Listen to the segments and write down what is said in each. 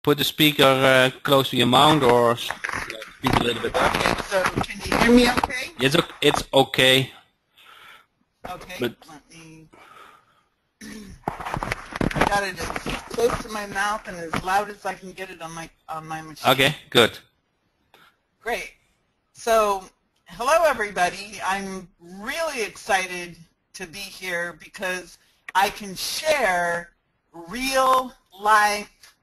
put the speaker close to your mouth or speak a little bit up. Okay, so can you hear me okay? It's okay. Okay, But let me, I got it as close to my mouth and as loud as I can get it on my machine. okay, good. Great. So, hello everybody. I'm really excited to be here because I can share real life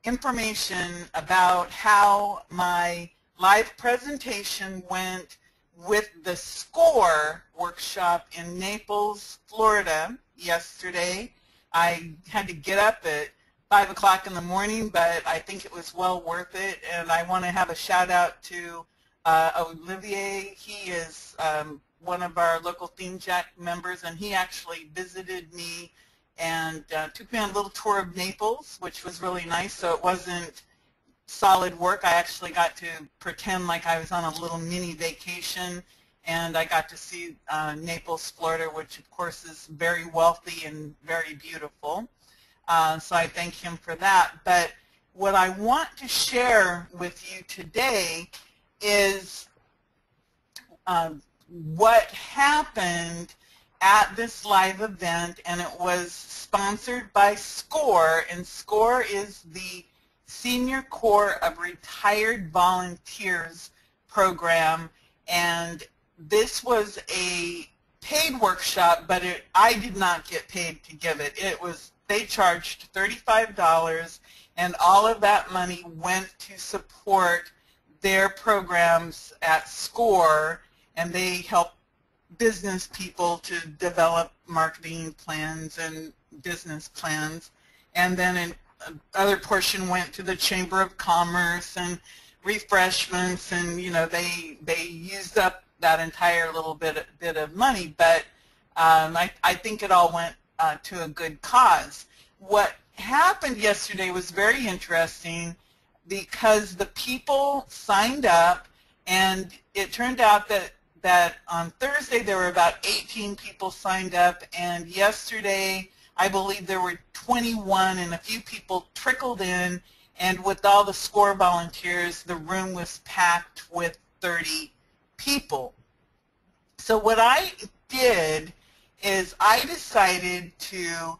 information about how my live presentation went with the SCORE workshop in Naples, Florida yesterday. I had to get up at 5 o'clock in the morning, but I think it was well worth it, and I want to have a shout out to Olivier. He is one of our local Theme Jack members, and he actually visited me and took me on a little tour of Naples, which was really nice. So it wasn't solid work. I actually got to pretend like I was on a little mini vacation, and I got to see Naples, Florida, which of course is very wealthy and very beautiful. So I thank him for that. But what I want to share with you today is what happened at this live event, and it was sponsored by SCORE, and SCORE is the Senior Corps of Retired Volunteers program, and this was a paid workshop, but I did not get paid to give it. They charged $35, and all of that money went to support their programs at SCORE, and they help business people to develop marketing plans and business plans. And then another portion went to the Chamber of Commerce and refreshments, and they used up that entire little bit of money, but I think it all went to a good cause. What happened yesterday was very interesting because the people signed up, and it turned out that on Thursday there were about 18 people signed up, and yesterday I believe there were 21, and a few people trickled in, and with all the SCORE volunteers the room was packed with 30 people. So what I did is I decided to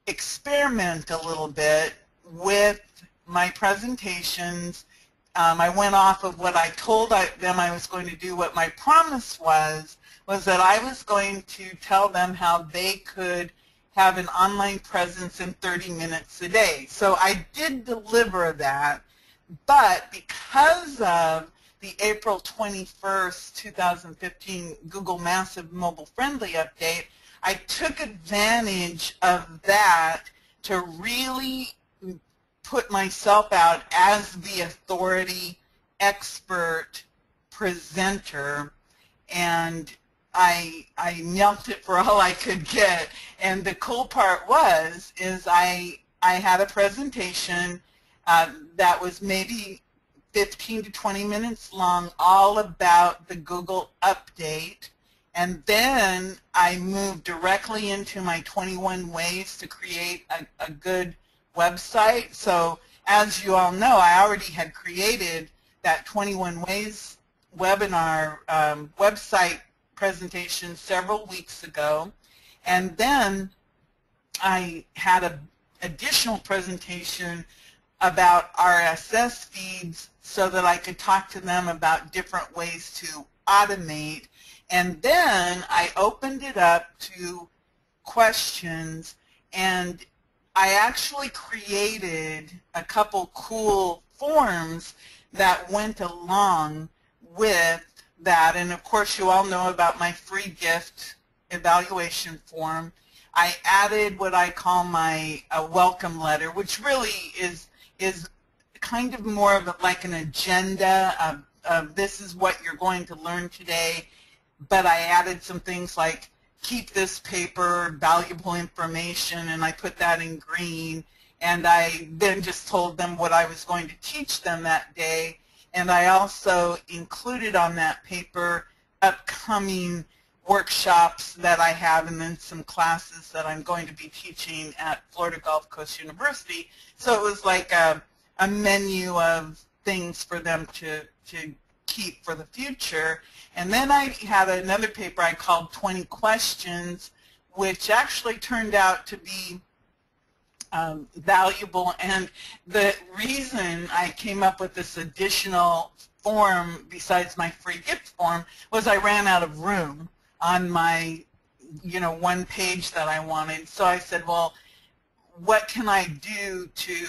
experiment a little bit with my presentations. I went off of what I told them I was going to do. What my promise was that I was going to tell them how they could have an online presence in 30 minutes a day. So I did deliver that, but because of the April 21st, 2015 Google Massive Mobile Friendly update, I took advantage of that to really put myself out as the authority expert presenter, and I milked it for all I could get. And the cool part is I had a presentation that was maybe 15 to 20 minutes long, all about the Google update, and then I moved directly into my 21 ways to create a good website. So as you all know, I already had created that 21 ways webinar website presentation several weeks ago, and then I had an additional presentation about RSS feeds so that I could talk to them about different ways to automate, and then I opened it up to questions, and I actually created a couple cool forms that went along with that. And of course you all know about my free gift evaluation form. I added what I call my welcome letter, which really is kind of more of like an agenda of this is what you're going to learn today, but I added some things like keep this paper, valuable information, and I put that in green, and I then just told them what I was going to teach them that day, and I also included on that paper upcoming workshops that I have, and then some classes that I'm going to be teaching at Florida Gulf Coast University. So it was like a a menu of things for them to keep for the future. And then I had another paper I called 20 Questions, which actually turned out to be valuable. And the reason I came up with this additional form besides my free gift form was I ran out of room on my, one page that I wanted. So I said, well, what can I do to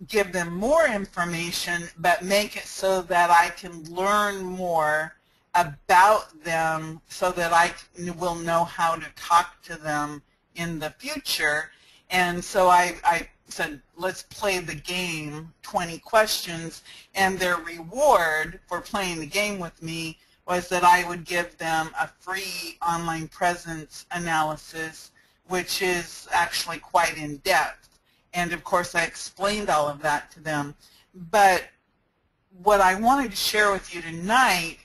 give them more information but make it so that I can learn more about them so that I will know how to talk to them in the future. And so I said, let's play the game, 20 questions, and their reward for playing the game with me was that I would give them a free online presence analysis, which is actually quite in-depth. And of course I explained all of that to them. But what I wanted to share with you tonight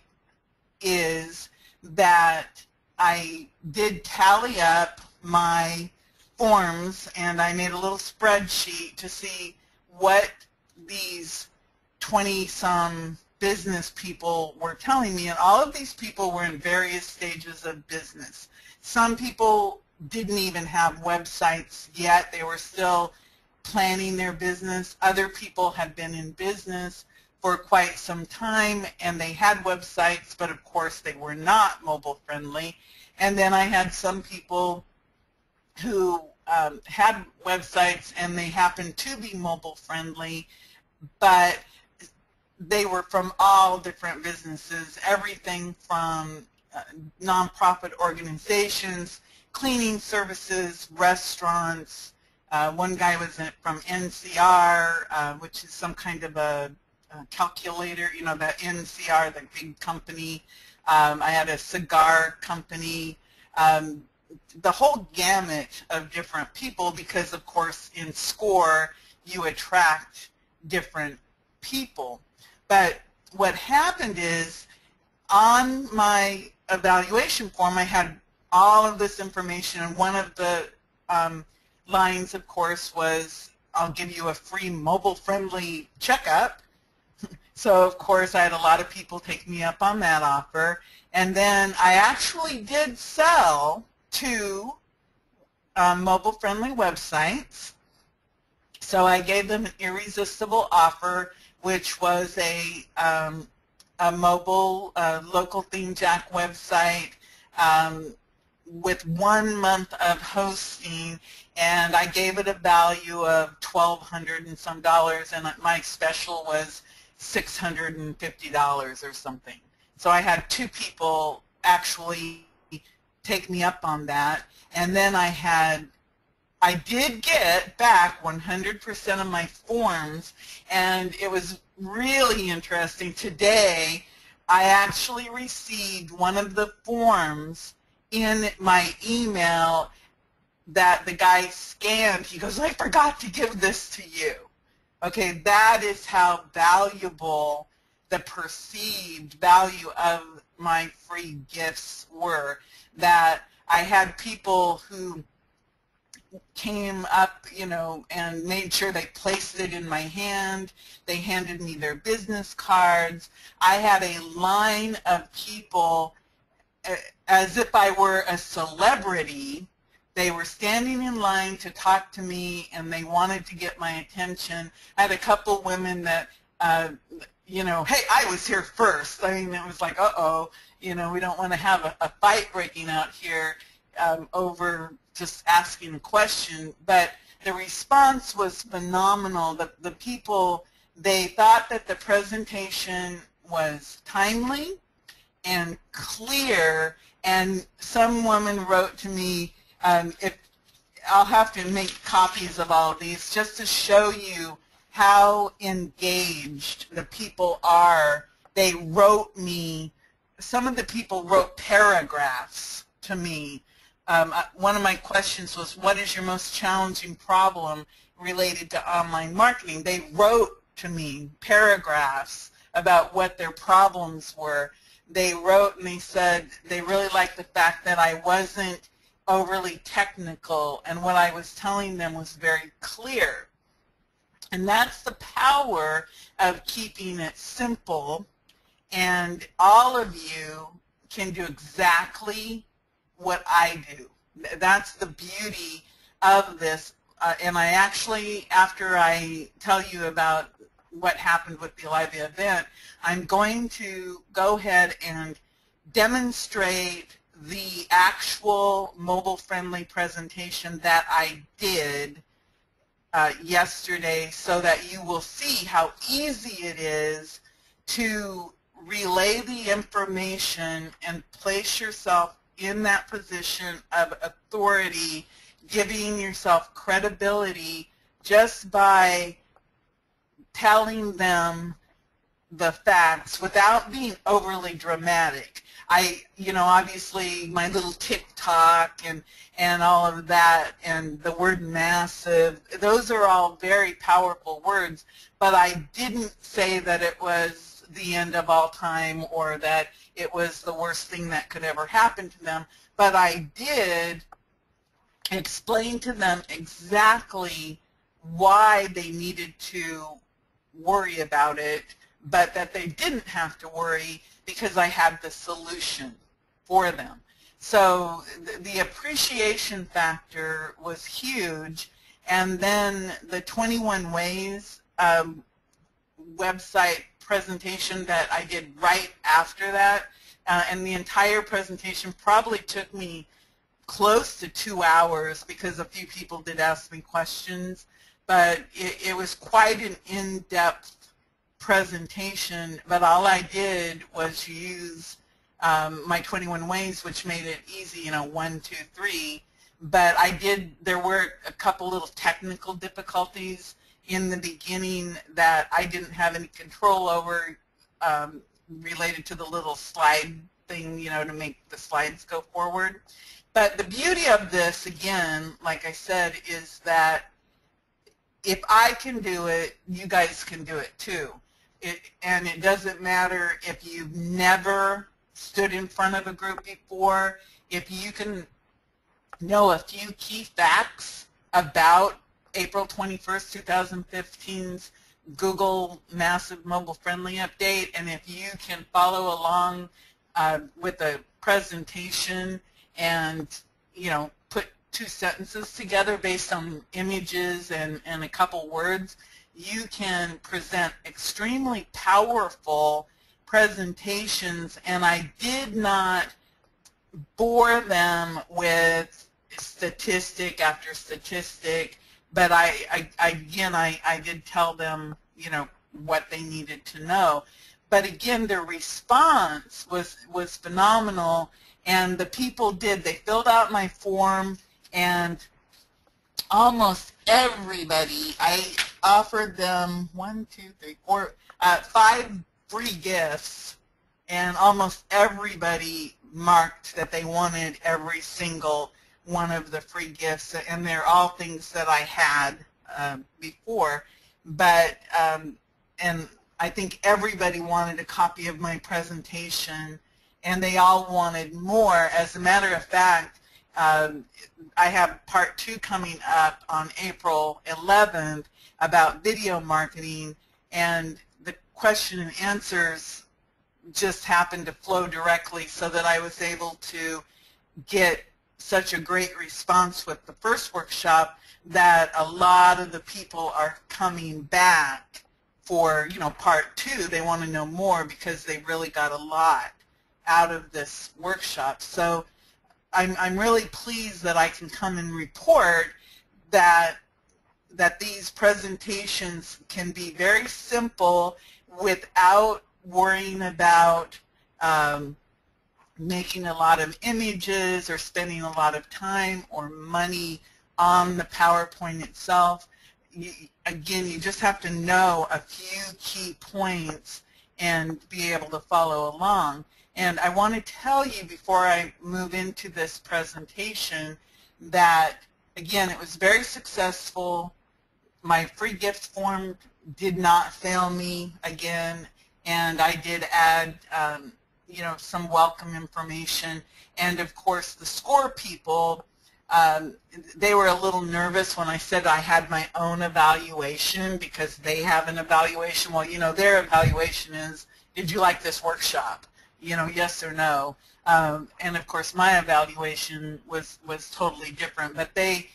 is that I did tally up my forms, and I made a little spreadsheet to see what these 20-some business people were telling me, and all of these people were in various stages of business. Some people didn't even have websites yet. They were still planning their business. Other people had been in business for quite some time, and they had websites, but of course they were not mobile friendly. And then I had some people who had websites and they happened to be mobile friendly, but they were from all different businesses, everything from nonprofit organizations, cleaning services, restaurants. One guy was from NCR, which is some kind of a calculator, the NCR, the big company. I had a cigar company. The whole gamut of different people, because of course in SCORE you attract different people. But what happened is on my evaluation form I had all of this information, and one of the lines of course was, I'll give you a free mobile friendly checkup. So of course I had a lot of people take me up on that offer, and then I actually did sell 2 mobile-friendly websites. So I gave them an irresistible offer, which was a mobile local theme jack website with 1 month of hosting, and I gave it a value of $1,200 and some dollars, and my special was $650 or something. So I had 2 people actually take me up on that, and then I did get back 100% of my forms, and it was really interesting. Today I actually received one of the forms in my email that the guy scanned. He goes, I forgot to give this to you. Okay, that is how valuable the perceived value of my free gifts were. That I had people who came up, and made sure they placed it in my hand. They handed me their business cards. I had a line of people as if I were a celebrity. They were standing in line to talk to me, and they wanted to get my attention. I had a couple women that, hey, I was here first. I mean, it was like, uh-oh, we don't want to have a fight breaking out here over just asking a question. But the response was phenomenal. The people, they thought that the presentation was timely and clear, and some woman wrote to me, if I'll have to make copies of all of these just to show you how engaged the people are. They wrote me, some of the people wrote paragraphs to me. One of my questions was, what is your most challenging problem related to online marketing? They wrote to me paragraphs about what their problems were. They wrote and they said they really liked the fact that I wasn't overly technical, and what I was telling them was very clear. And that's the power of keeping it simple. And all of you can do exactly what I do. That's the beauty of this. And I actually, after I tell you about what happened with the Olivia event, I'm going to go ahead and demonstrate the actual mobile-friendly presentation that I did yesterday, so that you will see how easy it is to relay the information and place yourself in that position of authority, giving yourself credibility just by telling them the facts without being overly dramatic. Obviously my little TikTok and all of that, and the word massive, those are all very powerful words, but I didn't say that it was the end of all time or that it was the worst thing that could ever happen to them. But I did explain to them exactly why they needed to worry about it, but that they didn't have to worry because I had the solution for them. So the appreciation factor was huge. And then the 21 Ways website presentation that I did right after that, and the entire presentation probably took me close to 2 hours because a few people did ask me questions, but it was quite an in-depth presentation. But all I did was use my 21 Ways, which made it easy, 1, 2, 3. But there were a couple little technical difficulties in the beginning that I didn't have any control over, related to the little slide thing, to make the slides go forward. But the beauty of this, again, like I said, is that if I can do it, you guys can do it too. And it doesn't matter if you've never stood in front of a group before. If you can know a few key facts about April 21st, 2015's Google Massive Mobile Friendly Update, and if you can follow along with a presentation and, put 2 sentences together based on images and a couple words, you can present extremely powerful presentations. And I did not bore them with statistic after statistic, but I did tell them, what they needed to know. But again, their response was phenomenal, and the people they filled out my form, and almost everybody, I offered them 5 free gifts, and almost everybody marked that they wanted every single one of the free gifts, and they're all things that I had before. But and I think everybody wanted a copy of my presentation, and they all wanted more. As a matter of fact, I have part 2 coming up on April 11th about video marketing, and the question and answers just happened to flow directly, so that I was able to get such a great response with the first workshop that a lot of the people are coming back for, part 2. They want to know more because they really got a lot out of this workshop. So I'm really pleased that I can come and report that these presentations can be very simple without worrying about making a lot of images or spending a lot of time or money on the PowerPoint itself. Again, you just have to know a few key points and be able to follow along. And I want to tell you before I move into this presentation that, again, it was very successful. My free gift form did not fail me again, and I did add some welcome information. And of course the SCORE people they were a little nervous when I said I had my own evaluation because they have an evaluation. Well, you know, their evaluation is, did you like this workshop? You know, yes or no. And of course, my evaluation was totally different. But they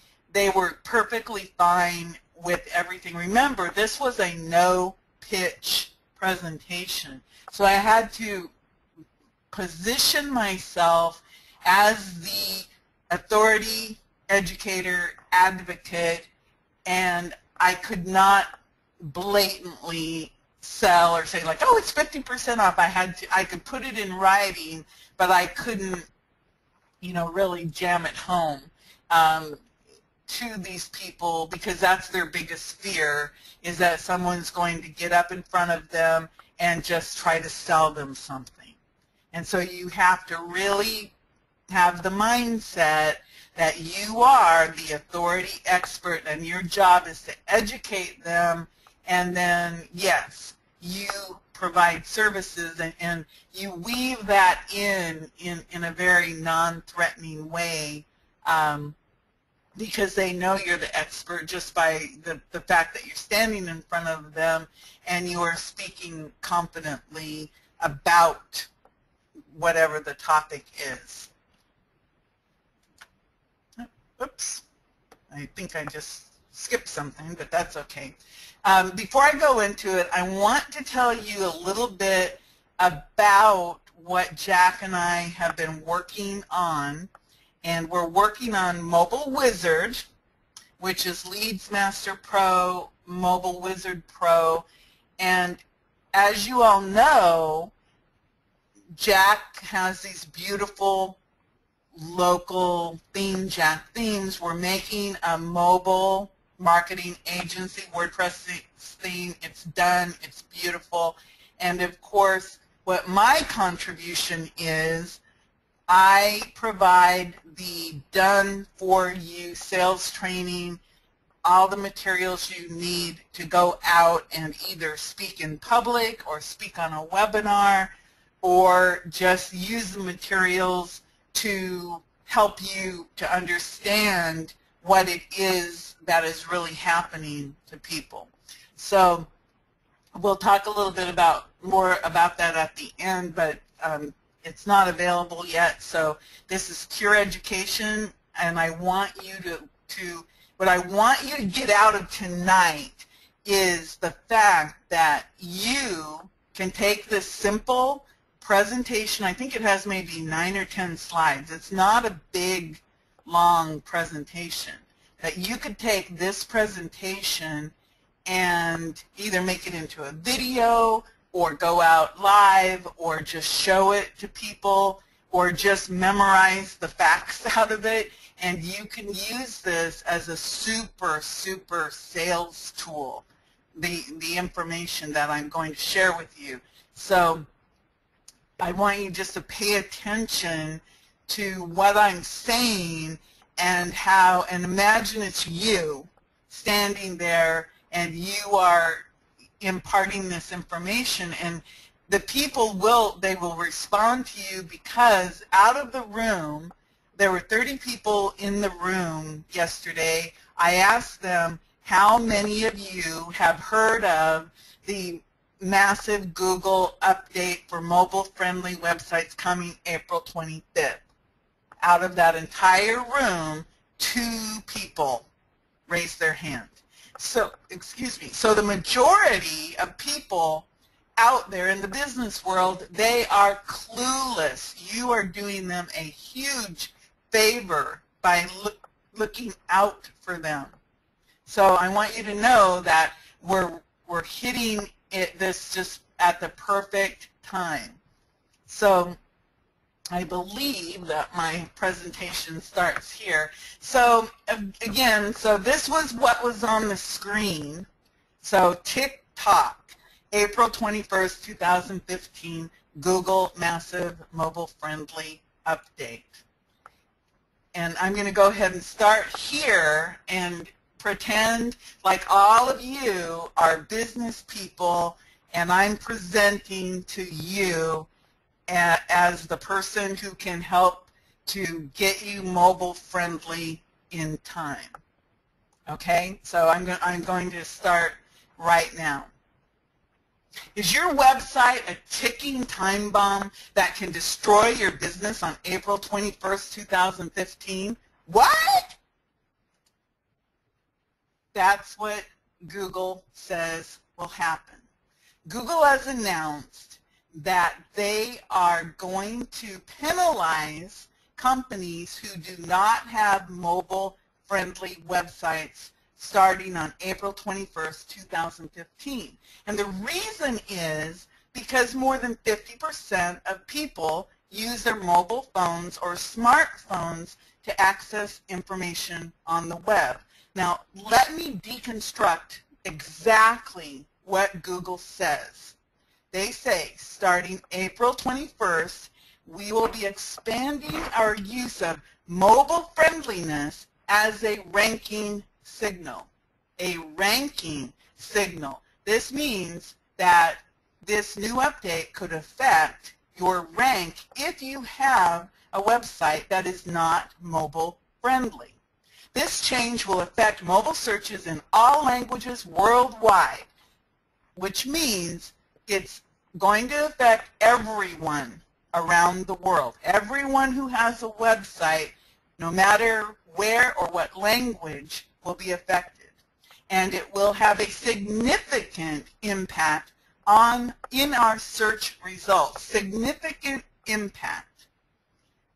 were perfectly fine with everything. Remember, this was a no-pitch presentation, so I had to position myself as the authority, educator, advocate, and I could not blatantly sell or say like, oh, it's 50% off. I could put it in writing, but I couldn't, you know, really jam it home to these people, because that's their biggest fear, is that someone's going to get up in front of them and just try to sell them something. And so you have to really have the mindset that you are the authority expert and your job is to educate them, and then, yes, you provide services, and you weave that in a very non-threatening way, because they know you're the expert just by the fact that you're standing in front of them and you are speaking confidently about whatever the topic is. Oops, I think I just skipped something, but that's okay. Before I go into it, I want to tell you a little bit about what Jack and I have been working on. And we're working on Mobile Wizard, which is Leads Master Pro, Mobile Wizard Pro. And as you all know, Jack has these beautiful local theme, Jack themes. We're making a mobile marketing agency WordPress theme. It's done. It's beautiful. And of course, what my contribution is, I provide the done-for-you sales training, all the materials you need to go out and either speak in public or speak on a webinar, or just use the materials to help you to understand what it is that is really happening to people. So we'll talk a little bit more about that at the end, but it's not available yet. So this is Cure Education, and I want you what I want you to get out of tonight is the fact that you can take this simple presentation. I think it has maybe 9 or 10 slides. It's not a big, long presentation. That you could take this presentation and either make it into a video, or go out live, or just show it to people, or just memorize the facts out of it, and you can use this as a super, super sales tool, the information that I'm going to share with you. So I want you just to pay attention to what I'm saying, and imagine it's you standing there and you are imparting this information, and the people will respond to you, because out of the room, there were 30 people in the room yesterday. I asked them, how many of you have heard of the massive Google update for mobile-friendly websites coming April 25th? Out of that entire room, 2 people raised their hand. So, excuse me, so the majority of people out there in the business world, they are clueless. You are doing them a huge favor by looking out for them. So I want you to know that we're hitting this just at the perfect time. So I believe that my presentation starts here. So again, so this was what was on the screen. So TikTok, April 21st, 2015, Google Massive Mobile Friendly Update. And I'm going to go ahead and start here and pretend like all of you are business people, and I'm presenting to you as the person who can help to get you mobile friendly in time. Okay, so I'm going to start right now. Is your website a ticking time bomb that can destroy your business on April 21st, 2015? What? That's what Google says will happen. Google has announced that they are going to penalize companies who do not have mobile-friendly websites starting on April 21st, 2015. And the reason is because more than 50% of people use their mobile phones or smartphones to access information on the web. Now, let me deconstruct exactly what Google says. They say, starting April 21st, we will be expanding our use of mobile friendliness as a ranking signal. A ranking signal. This means that this new update could affect your rank if you have a website that is not mobile friendly. This change will affect mobile searches in all languages worldwide, which means it's going to affect everyone around the world. Everyone who has a website, no matter where or what language, will be affected. And it will have a significant impact in our search results. Significant impact.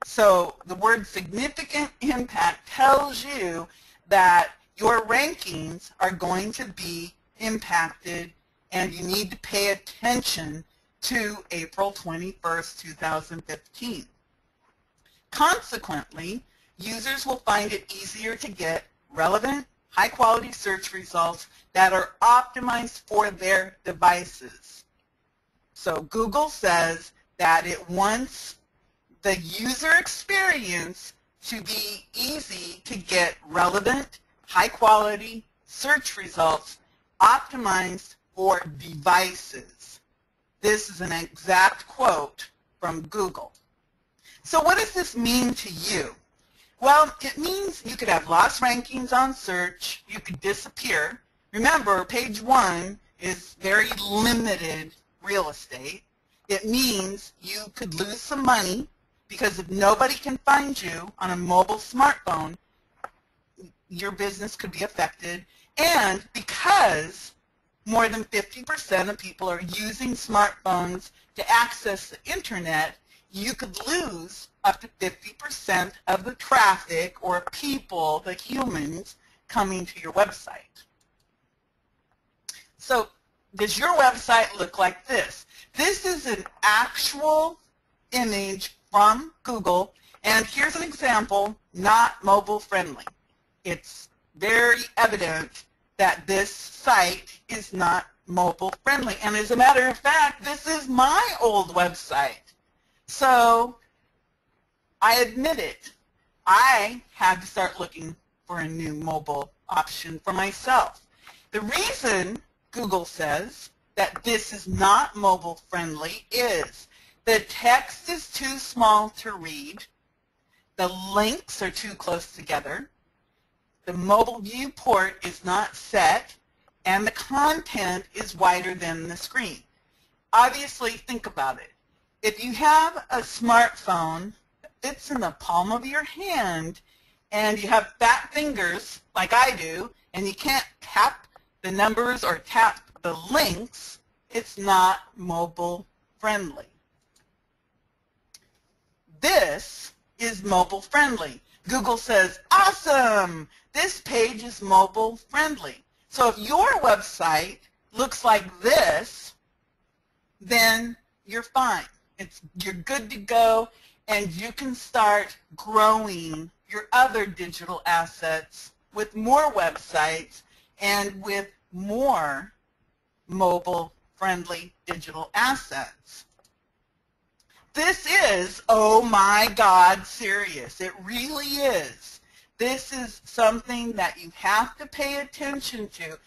So the word significant impact tells you that your rankings are going to be impacted, and you need to pay attention to April 21st, 2015. Consequently, users will find it easier to get relevant, high-quality search results that are optimized for their devices. So Google says that it wants the user experience to be easy to get relevant, high-quality search results optimized for devices. This is an exact quote from Google. So what does this mean to you? Well, it means you could have lost rankings on search, you could disappear. Remember, page 1 is very limited real estate. It means you could lose some money because if nobody can find you on a mobile smartphone, your business could be affected. And because more than 50% of people are using smartphones to access the internet, you could lose up to 50% of the traffic or people, the humans, coming to your website. So does your website look like this? This is an actual image from Google, and here's an example, not mobile friendly. It's very evident that this site is not mobile friendly, and as a matter of fact, this is my old website. So I admit it, I had to start looking for a new mobile option for myself. The reason Google says that this is not mobile friendly is the text is too small to read, the links are too close together, the mobile viewport is not set, and the content is wider than the screen. Obviously, think about it. If you have a smartphone that fits in the palm of your hand and you have fat fingers like I do and you can't tap the numbers or tap the links, it's not mobile friendly. This is mobile friendly. Google says, awesome, this page is mobile friendly. So if your website looks like this, then you're fine. You're good to go, and you can start growing your other digital assets with more websites and with more mobile-friendly digital assets. This is, oh my God, serious. It really is. This is something that you have to pay attention to.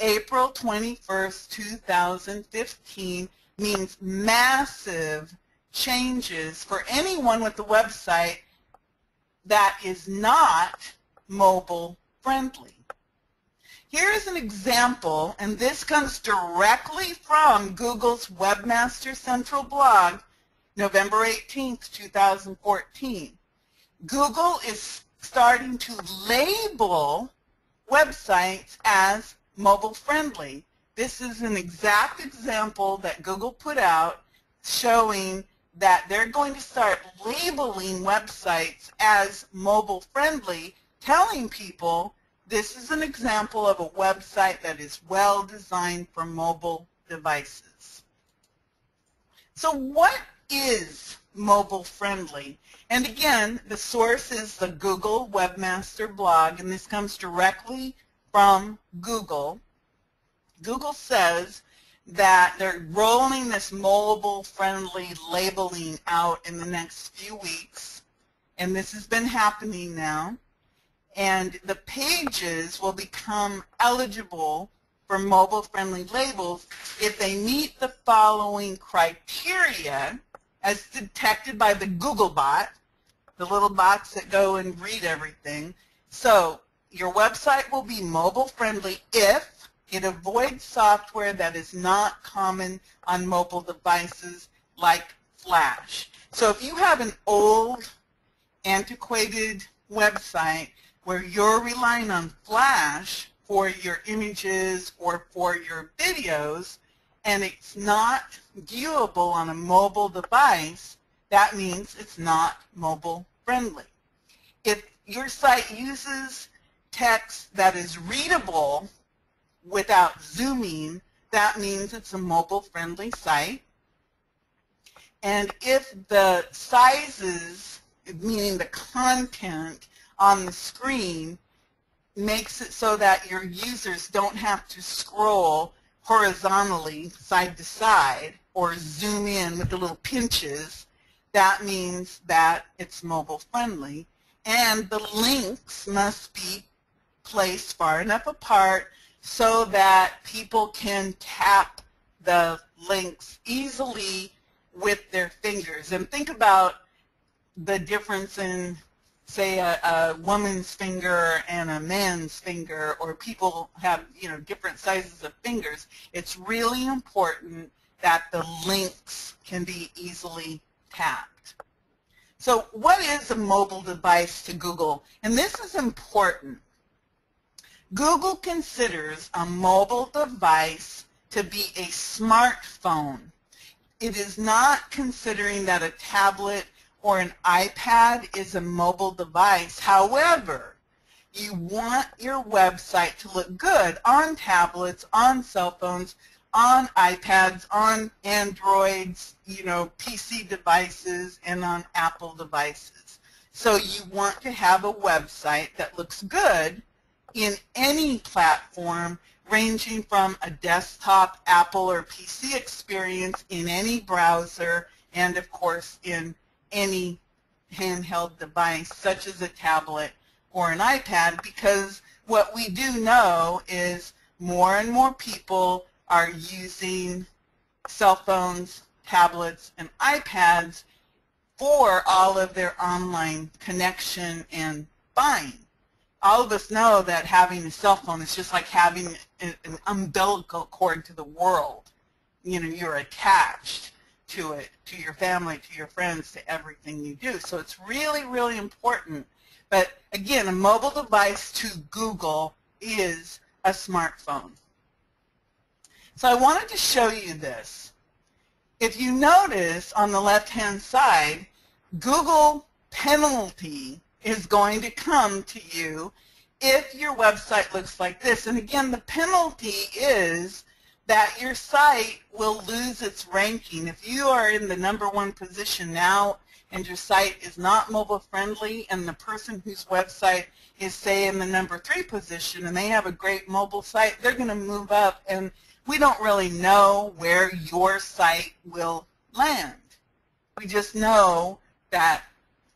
April 21st, 2015 means massive changes for anyone with a website that is not mobile friendly. Here's an example, and this comes directly from Google's Webmaster Central blog, November 18th, 2014. Google is starting to label websites as mobile friendly. This is an exact example that Google put out showing that they're going to start labeling websites as mobile friendly, telling people this is an example of a website that is well designed for mobile devices. So what is mobile friendly? And again, the source is the Google Webmaster blog, and this comes directly from Google. Google says that they're rolling this mobile-friendly labeling out in the next few weeks, and this has been happening now. And the pages will become eligible for mobile-friendly labels if they meet the following criteria as detected by the Google bot, the little bots that go and read everything. So your website will be mobile-friendly if it avoids software that is not common on mobile devices like Flash. So if you have an old, antiquated website where you're relying on Flash for your images or for your videos, and it's not viewable on a mobile device, that means it's not mobile friendly. If your site uses text that is readable without zooming, that means it's a mobile friendly site. And if the sizes, meaning the content on the screen, makes it so that your users don't have to scroll horizontally side to side or zoom in with the little pinches, that means that it's mobile friendly. And the links must be placed far enough apart so that people can tap the links easily with their fingers. And think about the difference in, say, a woman's finger and a man's finger, or people have, different sizes of fingers. It's really important that the links can be easily tapped. So what is a mobile device to Google? And this is important. Google considers a mobile device to be a smartphone. It is not considering that a tablet or an iPad is a mobile device. However, you want your website to look good on tablets, on cell phones, on iPads, on Androids, PC devices, and on Apple devices. So you want to have a website that looks good in any platform, ranging from a desktop, Apple, or PC experience, in any browser, and of course in any handheld device such as a tablet or an iPad, because what we do know is more and more people are using cell phones, tablets, and iPads for all of their online connection and buying. All of us know that having a cell phone is just like having an umbilical cord to the world. You're attached to it, to your family, to your friends, to everything you do. So it's really, really important. But again, a mobile device to Google is a smartphone. So I wanted to show you this. If you notice on the left-hand side, Google penalty is going to come to you if your website looks like this. And again, the penalty is that your site will lose its ranking. If you are in the #1 position now and your site is not mobile friendly, and the person whose website is, say, in the #3 position and they have a great mobile site, they're going to move up, and we don't really know where your site will land. We just know that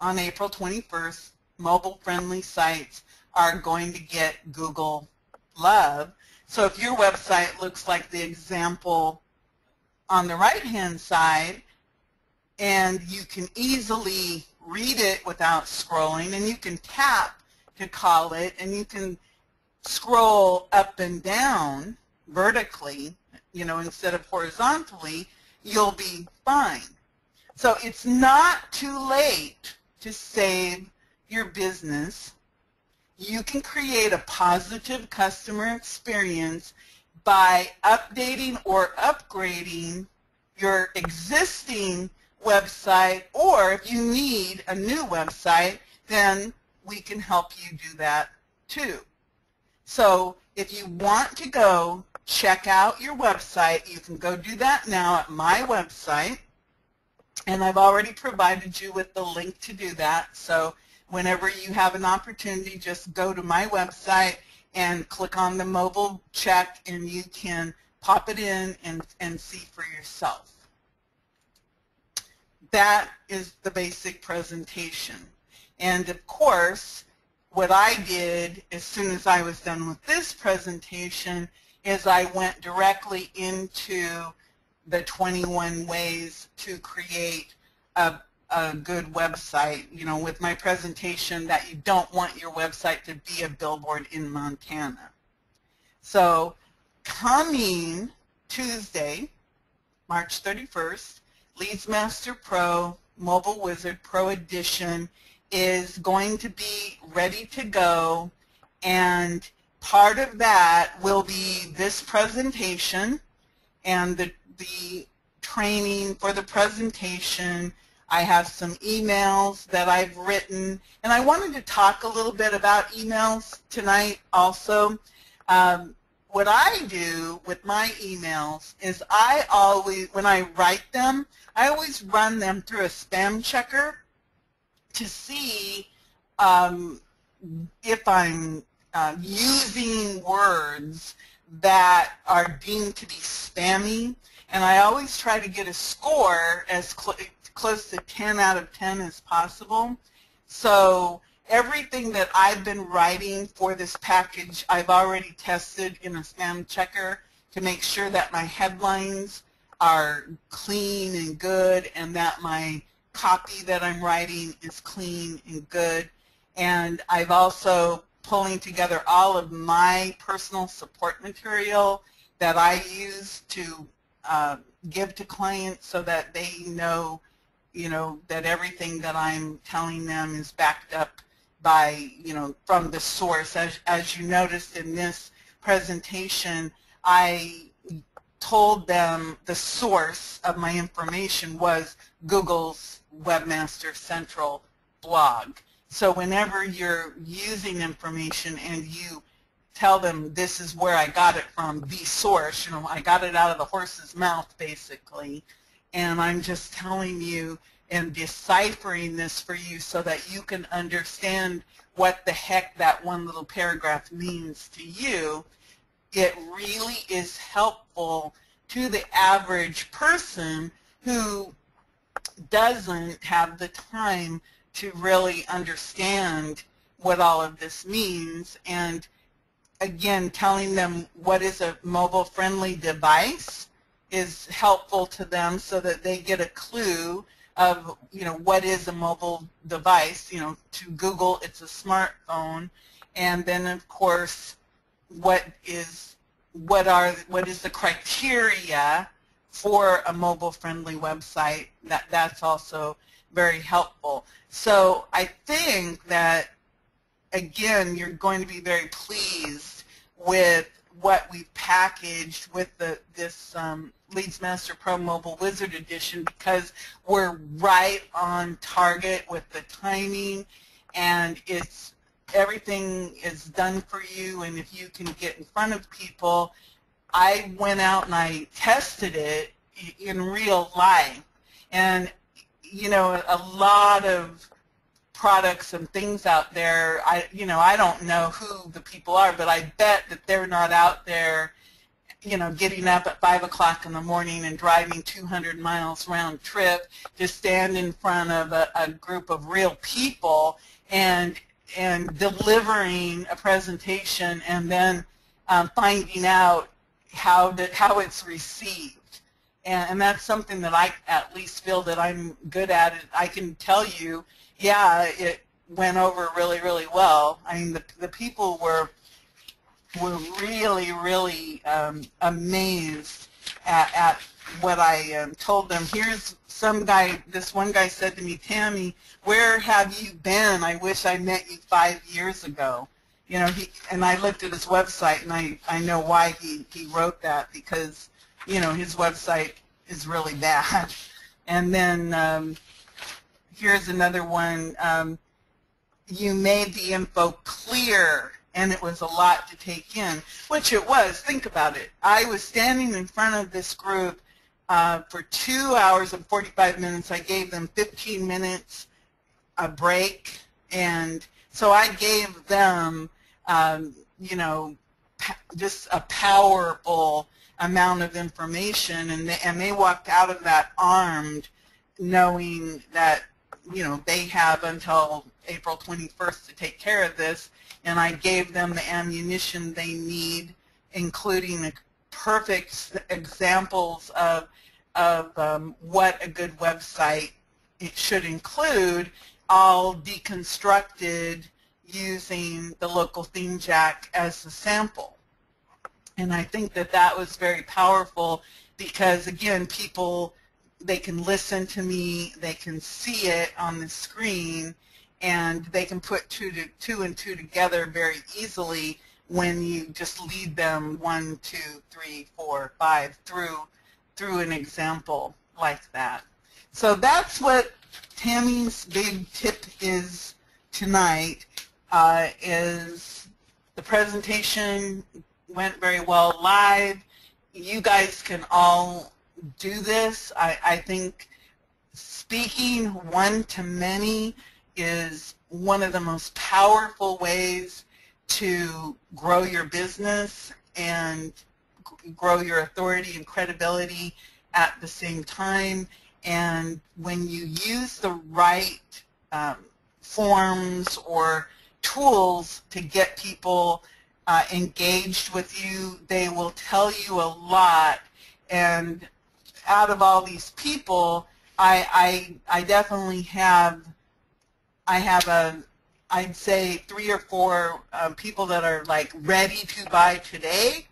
on April 21st, mobile-friendly sites are going to get Google love. So if your website looks like the example on the right-hand side, and you can easily read it without scrolling, and you can tap to call it, and you can scroll up and down vertically, you know, instead of horizontally, you'll be fine. So it's not too late to save your business. You can create a positive customer experience by updating or upgrading your existing website, or if you need a new website, then we can help you do that too. So if you want to go check out your website, you can go do that now at my website, and I've already provided you with the link to do that. So whenever you have an opportunity, just go to my website and click on the mobile check, and you can pop it in and see for yourself. That is the basic presentation. And of course, what I did as soon as I was done with this presentation is I went directly into the 21 ways to create a good website, you know, with my presentation that you don't want your website to be a billboard in Montana. So coming Tuesday, March 31st, LeadsMaster Pro Mobile Wizard Pro Edition is going to be ready to go, and part of that will be this presentation and the training for the presentation. I have some emails that I've written, and I wanted to talk a little bit about emails tonight also. What I do with my emails is I always, when I write them, I always run them through a spam checker to see if I'm using words that are deemed to be spammy, and I always try to get a score as close to 10 out of 10 as possible. So everything that I've been writing for this package, I've already tested in a spam checker to make sure that my headlines are clean and good, and that my copy that I'm writing is clean and good. And I've also pulling together all of my personal support material that I use to give to clients so that they know, you know, that everything that I'm telling them is backed up by, you know, from the source. As you noticed in this presentation, I told them the source of my information was Google's Webmaster Central blog. So whenever you're using information and you tell them this is where I got it from, the source, you know, I got it out of the horse's mouth basically, and I'm just telling you and deciphering this for you so that you can understand what the heck that one little paragraph means to you. It really is helpful to the average person who doesn't have the time to really understand what all of this means. And again, telling them what is a mobile-friendly device is helpful to them so that they get a clue of, you know, what is a mobile device. You know, to Google, it's a smartphone. And then, of course, what is the criteria for a mobile-friendly website? That's also very helpful. So I think that, again, you're going to be very pleased with what we've packaged with this LeadsMaster Pro Mobile Wizard Edition, because we're right on target with the timing, and everything is done for you. And if you can get in front of people, I went out and I tested it in real life, and you know, a lot of products and things out there, I don't know who the people are, but I bet that they're not out there, you know, getting up at 5 o'clock in the morning and driving 200 miles round trip to stand in front of a group of real people and delivering a presentation and then finding out how it's received. And that's something that I at least feel that I'm good at. I can tell you yeah, it went over really, really well. I mean, the people were really, really amazed at what I told them. Here's some guy, this one guy said to me, Tammy, where have you been? I wish I met you 5 years ago. You know, and I looked at his website, and I know why he wrote that, because, you know, his website is really bad. And then here's another one. You made the info clear, and it was a lot to take in, which it was. Think about it. I was standing in front of this group for 2 hours and 45 minutes. I gave them 15 minutes a break, and so I gave them, you know, just a powerful amount of information, and they walked out of that armed, knowing that, you know, they have until April 21st to take care of this, and I gave them the ammunition they need, including perfect examples of what a good website it should include, all deconstructed using the local theme jack as a sample. And I think that that was very powerful because, again, people, they can listen to me, they can see it on the screen, and they can put two and two together very easily when you just lead them 1, 2, 3, 4, 5 through an example like that. So that's what Tammy's big tip is tonight. Is the presentation went very well live. You guys can all do this. I think speaking one-to-many is one of the most powerful ways to grow your business and grow your authority and credibility at the same time. And when you use the right forms or tools to get people engaged with you, they will tell you a lot. And out of all these people, I definitely have, I'd say 3 or 4 people that are like ready to buy today.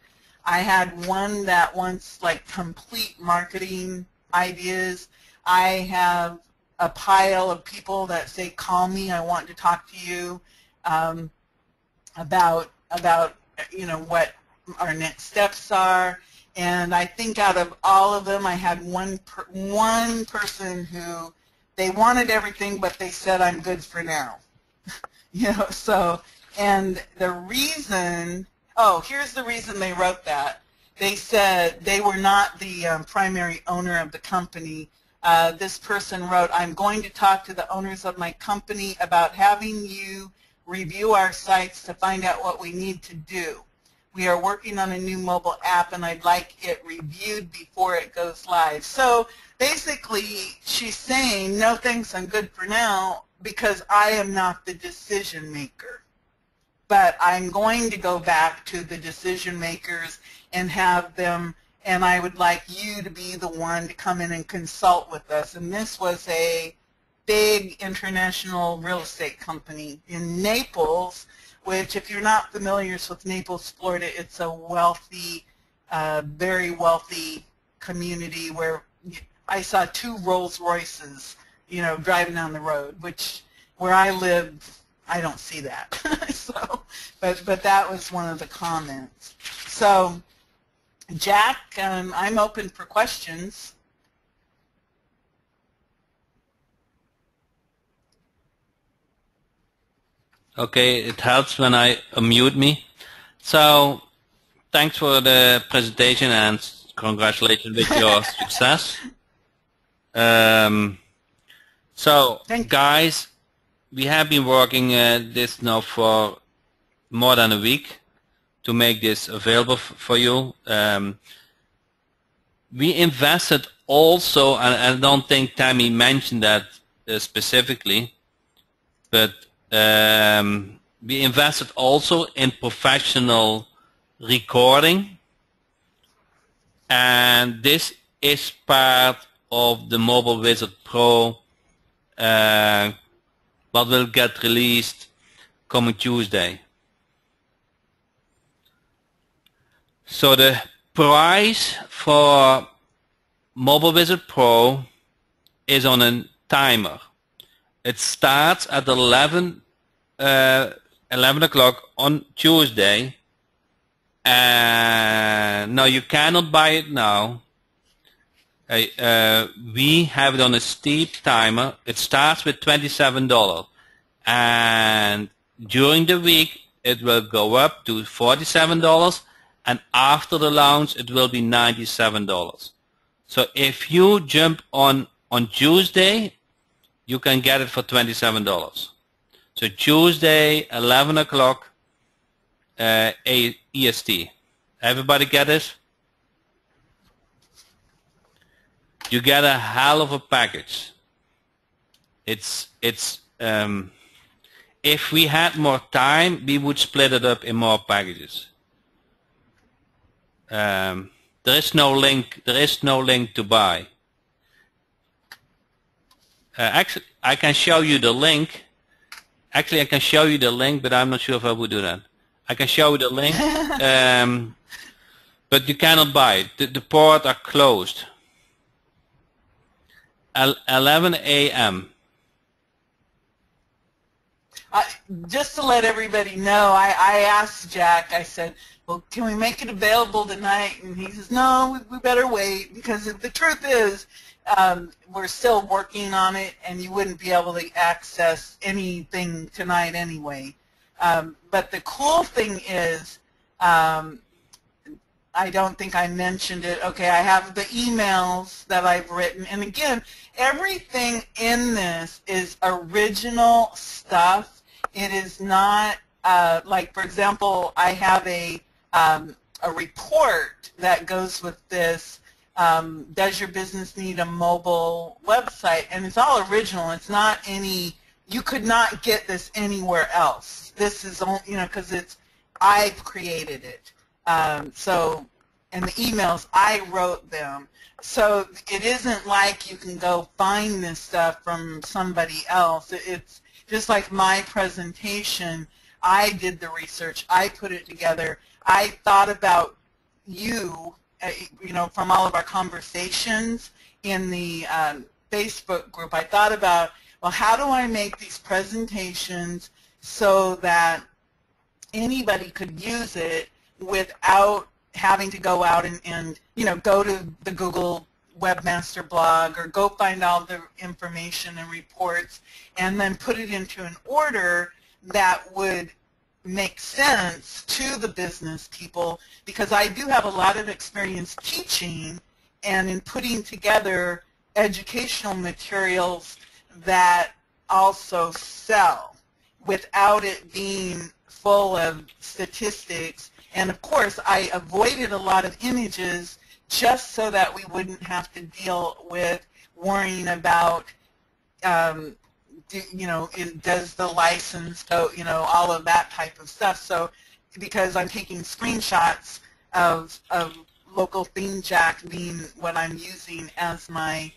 I had one that wants like complete marketing ideas. I have a pile of people that say, call me, I want to talk to you about you know, what our next steps are. And I think out of all of them, I had one person who, they wanted everything, but they said, I'm good for now. You know, so, and the reason, oh, here's the reason they wrote that. They said they were not the primary owner of the company. This person wrote, I'm going to talk to the owners of my company about having you review our sites to find out what we need to do. We are working on a new mobile app, and I'd like it reviewed before it goes live. So basically, she's saying, no thanks, I'm good for now, because I am not the decision maker. But I'm going to go back to the decision makers and have them, and I would like you to be the one to come in and consult with us. And this was a big international real estate company in Naples, which, if you're not familiar with Naples, Florida, it's a wealthy, very wealthy community where I saw 2 Rolls Royces, you know, driving down the road, which where I live, I don't see that. So, but that was one of the comments. So, Jack, I'm open for questions. Okay, it helps when I unmute me. So, thanks for the presentation and congratulations with your success. So, guys, we have been working this now for more than a week to make this available for you. We invested also, and I don't think Tami mentioned that specifically, but we invested also in professional recording, and this is part of the Mobile Wizard Pro but will get released coming Tuesday. So the price for Mobile Wizard Pro is on a timer. It starts at 11 o'clock on Tuesday, and no, you cannot buy it now. We have it on a steep timer. It starts with $27, and during the week it will go up to $47, and after the launch it will be $97. So if you jump on Tuesday, you can get it for $27. So Tuesday, 11 o'clock EST. Everybody get it? You get a hell of a package. If we had more time, we would split it up in more packages. There is no link. There is no link to buy. Actually, I can show you the link. Actually, I can show you the link, but I'm not sure if I would do that. I can show you the link, but you cannot buy it. The ports are closed. 11 a.m. Just to let everybody know, I asked Jack, I said, well, can we make it available tonight? And he says, no, we better wait, because the truth is, we're still working on it, and you wouldn't be able to access anything tonight anyway. But the cool thing is, I don't think I mentioned it. Okay, I have the emails that I've written, and again, everything in this is original stuff. It is not like, for example, I have a report that goes with this. Does your business need a mobile website? And it's all original. It's not any. You could not get this anywhere else. This is only, because I've created it. So, and the emails, I wrote them. So it isn't like you can go find this stuff from somebody else. It's just like my presentation. I did the research. I put it together. I thought about you, from all of our conversations in the Facebook group. I thought about, well, how do I make these presentations so that anybody could use it without having to go out and go to the Google Webmaster blog or go find all the information and reports and then put it into an order that would make sense to the business people, because I do have a lot of experience teaching and in putting together educational materials that also sell without it being full of statistics. And of course, I avoided a lot of images just so that we wouldn't have to deal with worrying about, does the license go, all of that type of stuff. So, because I'm taking screenshots of local theme jack being what I'm using as my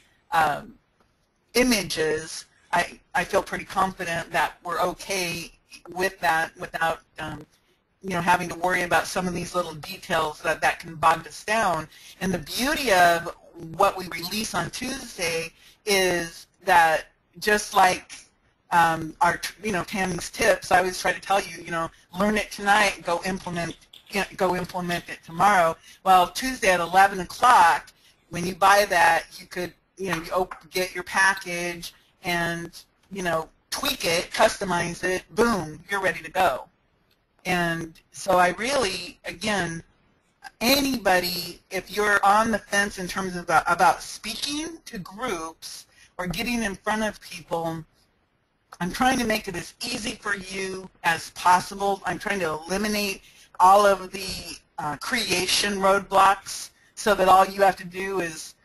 images, I feel pretty confident that we're okay with that without having to worry about some of these little details that can bog us down. And the beauty of what we release on Tuesday is that just like our Tami's tips, I always try to tell you, learn it tonight, go implement it tomorrow. Well, Tuesday at 11 o'clock, when you buy that, you could get your package and tweak it, customize it, boom, you're ready to go. And so I really, again, anybody, if you're on the fence in terms of about speaking to groups or getting in front of people, I'm trying to make it as easy for you as possible. I'm trying to eliminate all of the creation roadblocks so that all you have to do is,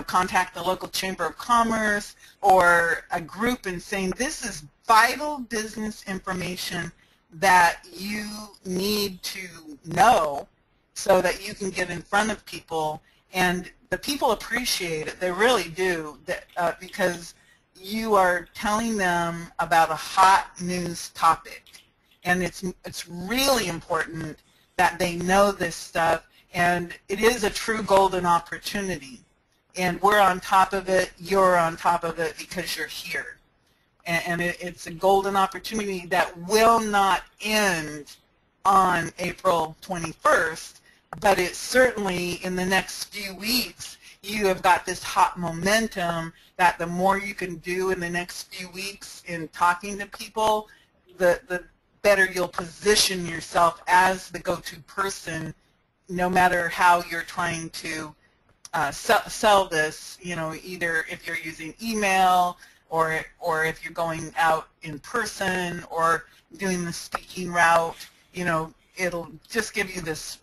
contact the local Chamber of Commerce or a group and saying, this is vital business information that you need to know so that you can get in front of people. And the people appreciate it. They really do, because you are telling them about a hot news topic. And it's really important that they know this stuff, and it is a true golden opportunity. And we're on top of it, you're on top of it because you're here. And it's a golden opportunity that will not end on April 21st, but it certainly in the next few weeks you have got this hot momentum that the more you can do in the next few weeks in talking to people, the better you'll position yourself as the go-to person, no matter how you're trying to sell this, you know, either if you're using email or if you're going out in person or doing the speaking route. You know, it'll just give you this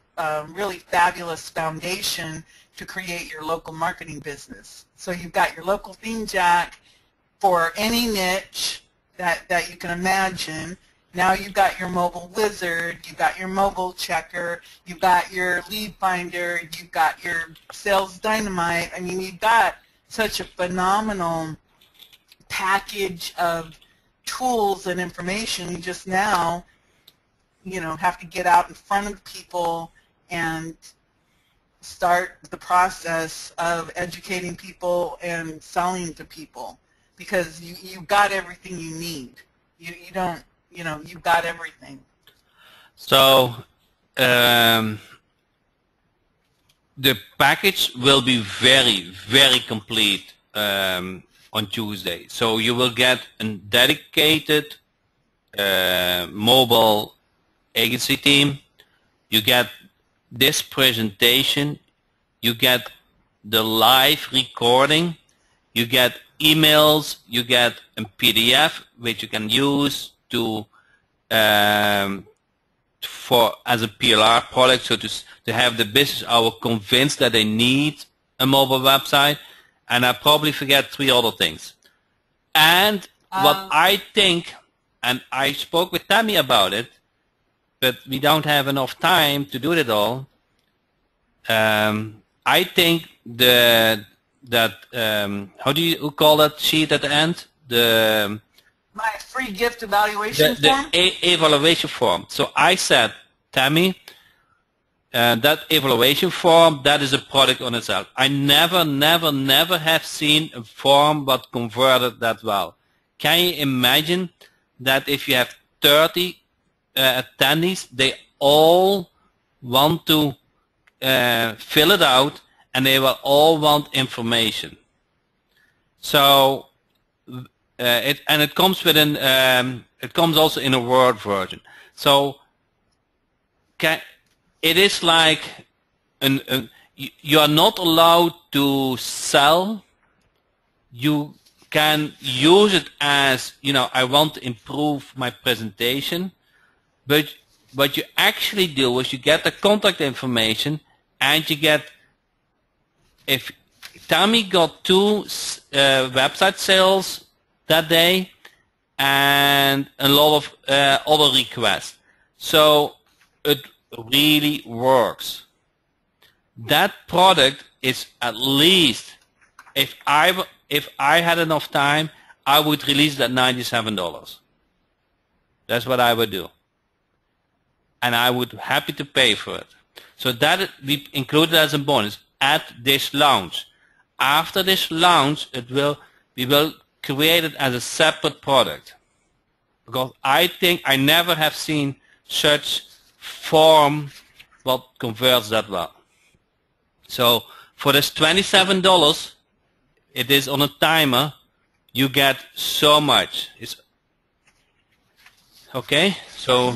really fabulous foundation to create your local marketing business. So you've got your local theme jack for any niche that you can imagine. Now you've got your mobile wizard, you've got your mobile checker, you've got your lead finder, you've got your sales dynamite. I mean, you've got such a phenomenal package of tools and information. You just now, you know, have to get out in front of people and start the process of educating people and selling to people, because you've got everything you need. You don't, you know, you've got everything. So the package will be very, very complete on Tuesday. So you will get a dedicated mobile agency team. You get this presentation. You get the live recording. You get emails. You get a PDF which you can use to for as a PLR product, so to have the business hour convinced that they need a mobile website. And I probably forget 3 other things. And what I think, and I spoke with Tami about it, but we don't have enough time to do it all. I think that how do you call that sheet at the end? My free gift evaluation form? The evaluation form. So I said, Tami, that evaluation form, that is a product on itself. I never have seen a form that converted that well. Can you imagine that if you have 30 attendees, they all want to fill it out, and they will all want information. So it comes with it comes also in a Word version. So it is like you are not allowed to sell. You can use it as, you know, I want to improve my presentation, but what you actually do is you get the contact information, and you get, if Tami got 2 website sales that day and a lot of other requests. So it really works. That product is, at least, if I had enough time, I would release that $97. That's what I would do. And I would be happy to pay for it. So that we included as a bonus at this launch. After this launch, we will create it as a separate product, because I think I never have seen such form what converts that well. So for this $27, it is on a timer. You get so much. It's okay. So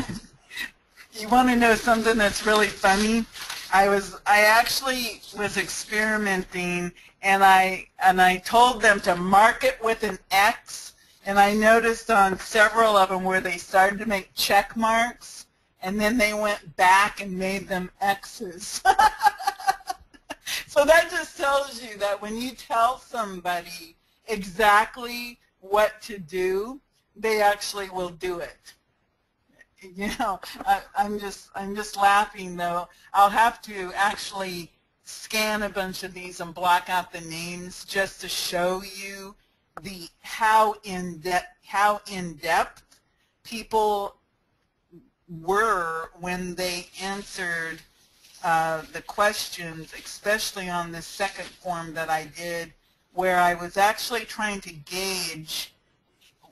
you want to know something that's really funny? I actually was experimenting, and I told them to mark it with an X, and I noticed on several of them where they started to make check marks, and then they went back and made them X's. So that just tells you that when you tell somebody exactly what to do, they actually will do it. You know, I'm just laughing though. I'll have to actually scan a bunch of these and block out the names just to show you how in depth people were when they answered the questions, especially on this second form that I did, where I was actually trying to gauge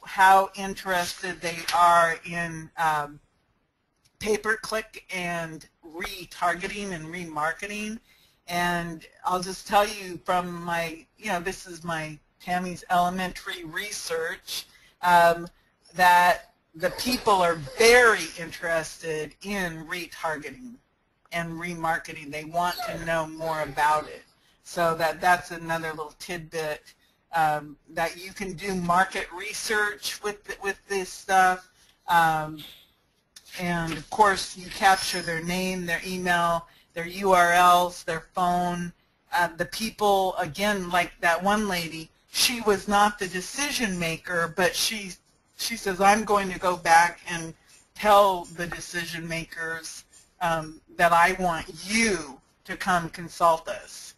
how interested they are in pay-per-click and retargeting and remarketing. And I'll just tell you from my, this is my Tammy's elementary research, that the people are very interested in retargeting and remarketing. They want to know more about it. So that's another little tidbit, that you can do market research with this stuff. And of course you capture their name, their email, their URLs, their phone. The people, again, like that one lady, she was not the decision maker, but she says, I'm going to go back and tell the decision makers that I want you to come consult us.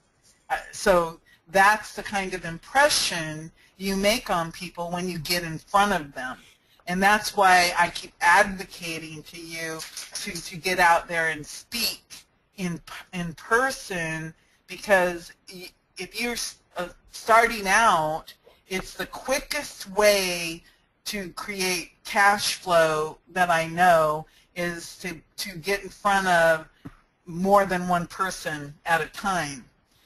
So that's the kind of impression you make on people when you get in front of them. And that's why I keep advocating to you to get out there and speak in person, because if you're starting out, it's the quickest way to create cash flow that I know is to get in front of more than one person at a time,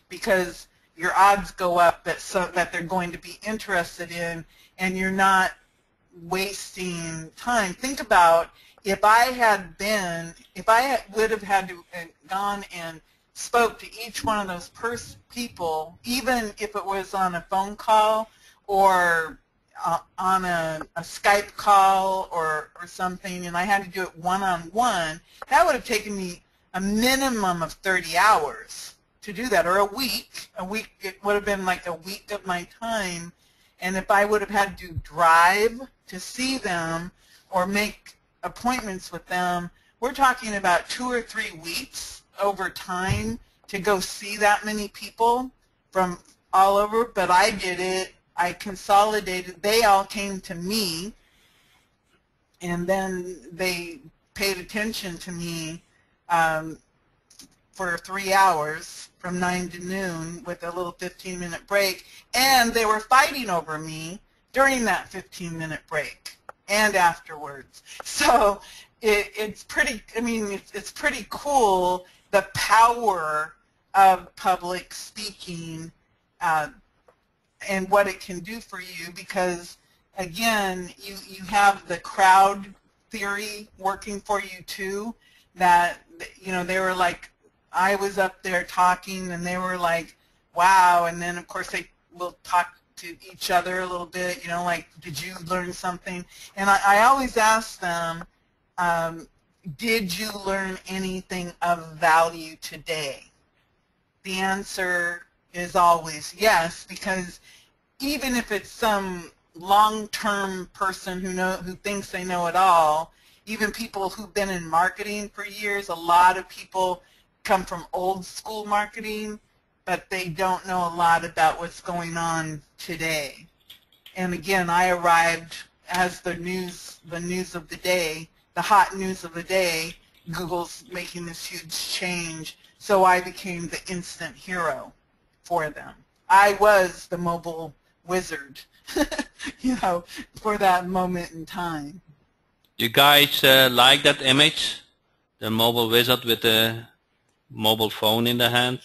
because your odds go up that they're going to be interested in, and you're not wasting time. Think about if I would have had to gone and spoke to each one of those people, even if it was on a phone call or on a Skype call or something, and I had to do it one-on-one, that would have taken me a minimum of 30 hours to do that, or a week. It would have been like a week of my time. And if I would have had to drive to see them or make appointments with them, we're talking about 2 or 3 weeks over time to go see that many people from all over. But I did it. I consolidated. They all came to me, and then they paid attention to me for 3 hours from 9 to noon with a little 15-minute break, and they were fighting over me during that 15-minute break and afterwards. So it's pretty, it's pretty cool, the power of public speaking and what it can do for you, because again, you have the crowd theory working for you too, that they were like, I was up there talking and they were like, wow, and then of course they will talk to each other a little bit, like, did you learn something? And I always ask them, did you learn anything of value today? The answer is always yes, because even if it's some long-term person who thinks they know it all, even people who've been in marketing for years, a lot of people come from old school marketing, but they don't know a lot about what's going on today. And again, I arrived as the news of the day, the hot news of the day. Google's making this huge change, so I became the instant hero for them. I was the mobile wizard, for that moment in time. You guys like that image? The mobile wizard with the mobile phone in the hand?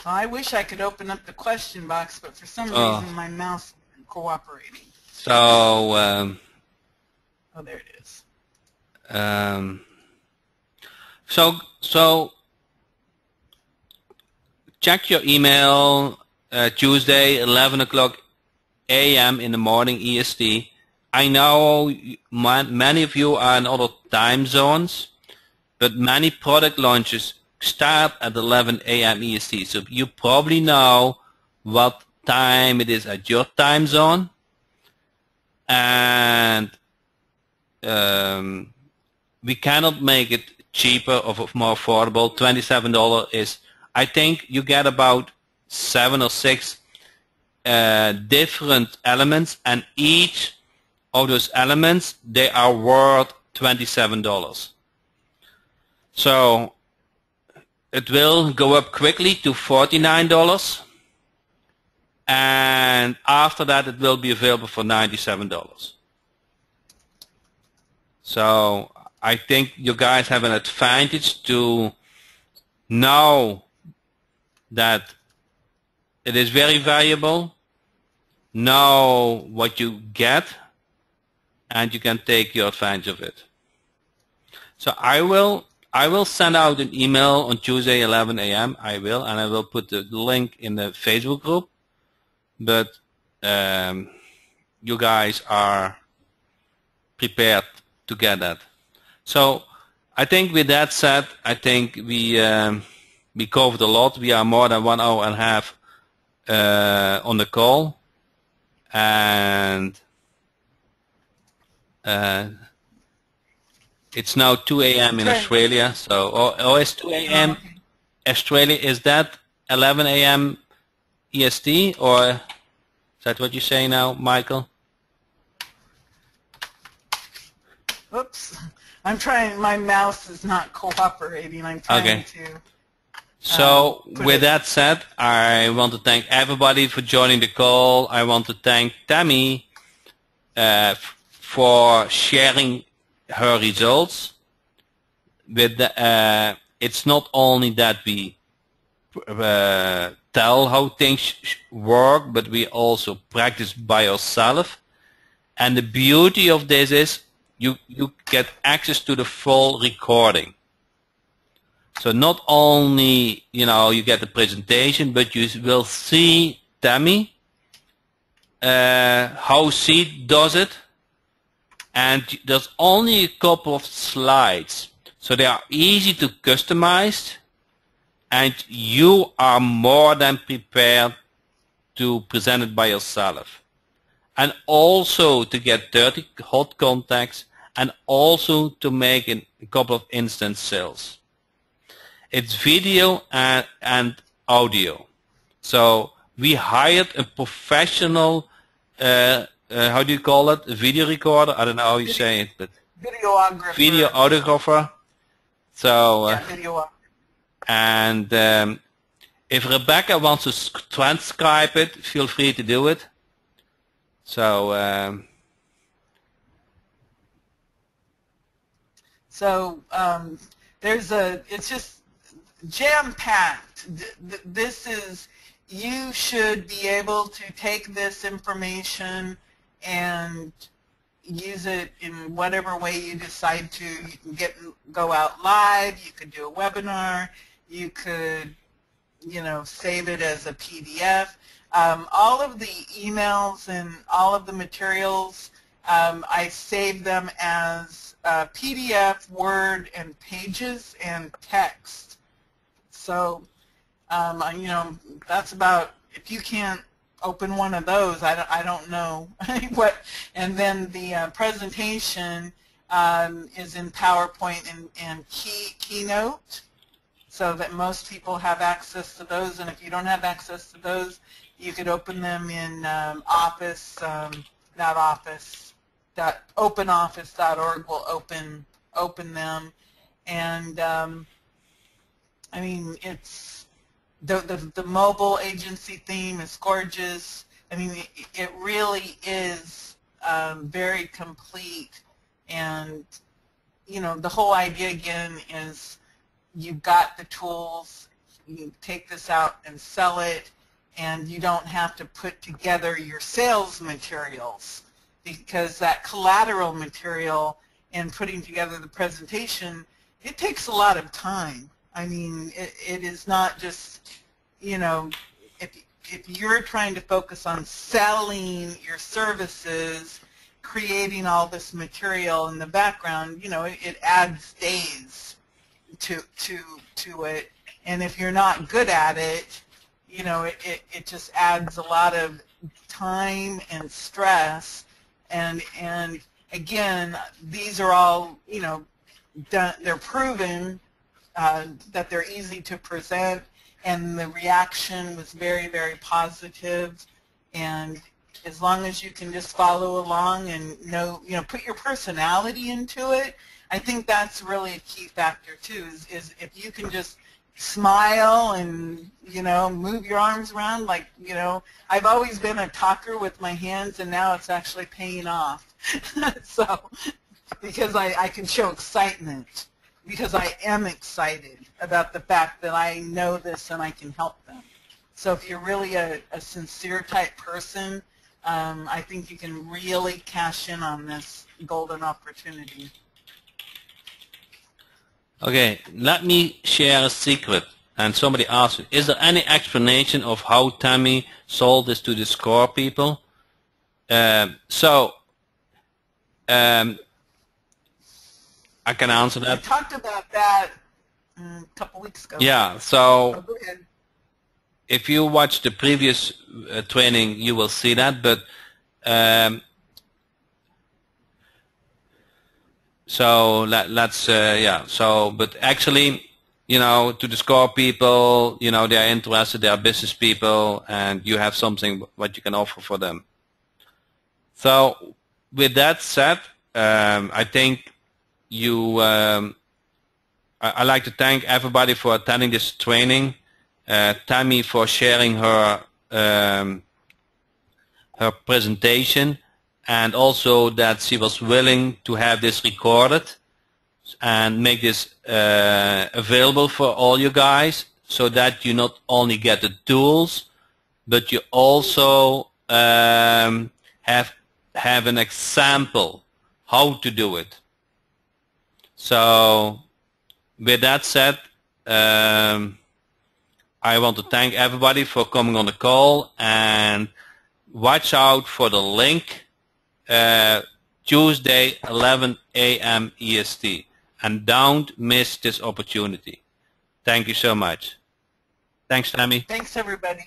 I wish I could open up the question box, but for some reason my mouse isn't cooperating. So, oh, there it is. So check your email Tuesday, 11 o'clock a.m. in the morning EST. I know many of you are in other time zones, but many product launches start at 11 a.m. EST. So you probably know what time it is at your time zone. And we cannot make it cheaper or more affordable. $27 is, I think you get about 7 or 6 different elements, and each of those elements, they are worth $27. So it will go up quickly to $49, and after that it will be available for $97. So I think you guys have an advantage to know that it is very valuable, know what you get, and you can take your advantage of it. So I will send out an email on Tuesday 11 a.m. I will put the link in the Facebook group, but you guys are prepared to get that. So I think with that said, I think we covered a lot. We are more than 1 hour and a half on the call, and it's now 2 a.m. in Australia. So, it's 2 a.m. Australia. Is that 11 a.m. EST, or is that what you say now, Michael? Oops. I'm trying, my mouse is not cooperating. I'm trying to. So with that said, I want to thank everybody for joining the call. I want to thank Tami for sharing her results. With it's not only that we tell how things work, but we also practice by ourselves. And the beauty of this is you get access to the full recording. So not only, you get the presentation, but you will see Tami, how she does it. And there's only a couple of slides. So they are easy to customize, and you are more than prepared to present it by yourself. And also to get 30 hot contacts, and also to make a couple of instant sales. It's video and audio. So we hired a professional, how do you call it? A video recorder? I don't know how you say it, but videographer. So videographer. And if Rebecca wants to transcribe it, feel free to do it. So it's just jam-packed. This is, you should be able to take this information and use it in whatever way you decide to. You can go out live, you could do a webinar, you could, save it as a PDF. All of the emails and all of the materials, I save them as PDF, Word, and Pages, and text. So, that's about, if you can't open one of those, I don't know what. And then the presentation is in PowerPoint and Keynote, so that most people have access to those. And if you don't have access to those, you could open them in Office, not Office, OpenOffice.org will open them. And I mean, it's the mobile agency theme is gorgeous. I mean, it really is very complete. And the whole idea again is you've got the tools, you take this out and sell it, and you don't have to put together your sales materials, because that collateral material and putting together the presentation, it takes a lot of time. I mean, it is not just, if you're trying to focus on selling your services, creating all this material in the background, it adds days to it. And if you're not good at it, it just adds a lot of time and stress. And again, these are all, they're proven that they're easy to present, and the reaction was very, very positive. And as long as you can just follow along and put your personality into it, I think that's really a key factor too. Is if you can just smile and move your arms around, like I've always been a talker with my hands, and now it's actually paying off. So because I can show excitement, because I am excited about the fact that I know this and I can help them. So if you're really a sincere type person, I think you can really cash in on this golden opportunity. Okay, let me share a secret. And somebody asked, is there any explanation of how Tami sold this to the SCORE people? I can answer that. I talked about that a couple weeks ago. Yeah, so go ahead. If you watch the previous training, you will see that. But but actually, to the SCORE people, they are interested, they are business people, and you have something what you can offer for them. So with that said, I think I'd like to thank everybody for attending this training. Tami for sharing her her presentation, and also that she was willing to have this recorded and make this available for all you guys, so that you not only get the tools, but you also have an example how to do it. So with that said, I want to thank everybody for coming on the call, and watch out for the link Tuesday 11 a.m. EST, and don't miss this opportunity. Thank you so much. Thanks, Tami. Thanks, everybody.